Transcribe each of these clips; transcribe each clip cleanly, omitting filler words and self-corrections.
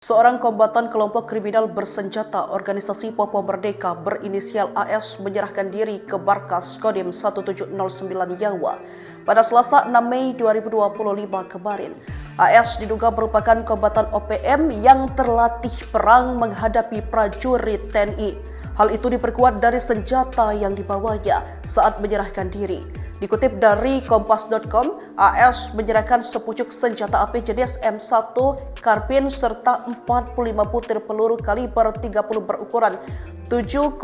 Seorang kombatan kelompok kriminal bersenjata organisasi Papua Merdeka berinisial AS menyerahkan diri ke Markas Kodim 1709 Yawa pada Selasa 6 Mei 2025 kemarin. AS diduga merupakan kombatan OPM yang terlatih perang menghadapi prajurit TNI. Hal itu diperkuat dari senjata yang dibawanya saat menyerahkan diri. Dikutip dari Kompas.com, AS menyerahkan sepucuk senjata api jenis M1 karbin serta 45 butir peluru kaliber 30 berukuran 7,62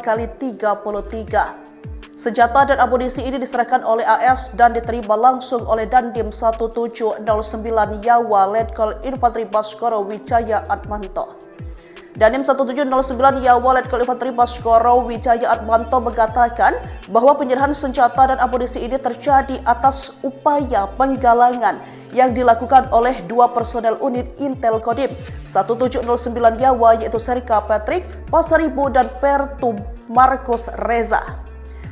x 33. Senjata dan amunisi ini diserahkan oleh AS dan diterima langsung oleh Dandim 1709 Yawa Letkol Infantri Baskoro Wijaya Atmanto. Dandim 1709 Yawa Letkol Infantri Baskoro Wijaya Atmanto mengatakan bahwa penyerahan senjata dan amunisi ini terjadi atas upaya penggalangan yang dilakukan oleh dua personel unit Intel Kodim 1709 Yawa yaitu Serika Patrick Pasaribu dan Pertu Marcos Reza.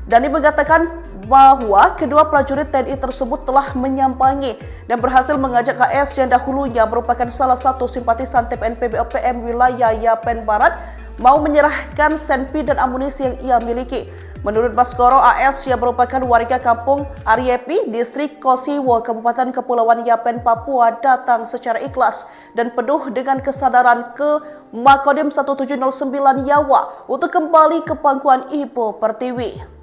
Dandim mengatakan bahwa kedua prajurit TNI tersebut telah menyampangi dan berhasil mengajak AS yang dahulunya merupakan salah satu simpatisan TPNPB OPM wilayah Yapen Barat mau menyerahkan senpi dan amunisi yang ia miliki. Menurut Baskoro, AS yang merupakan warga kampung Ariepi, distrik Kosiwo, Kabupaten Kepulauan Yapen, Papua datang secara ikhlas dan penuh dengan kesadaran ke Makodim 1709 Yawa untuk kembali ke pangkuan Ibu Pertiwi.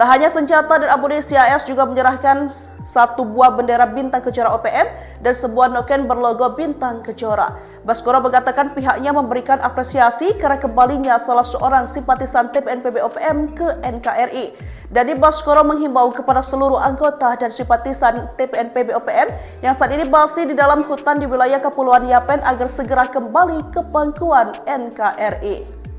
Tak hanya senjata dan amunisi, AS juga menyerahkan satu buah bendera bintang kejora OPM dan sebuah noken berlogo bintang kejora. Baskoro mengatakan pihaknya memberikan apresiasi karena kembalinya salah seorang simpatisan TPNPB OPM ke NKRI. Dari Baskoro menghimbau kepada seluruh anggota dan simpatisan TPNPB OPM yang saat ini masih di dalam hutan di wilayah Kepulauan Yapen agar segera kembali ke pangkuan NKRI.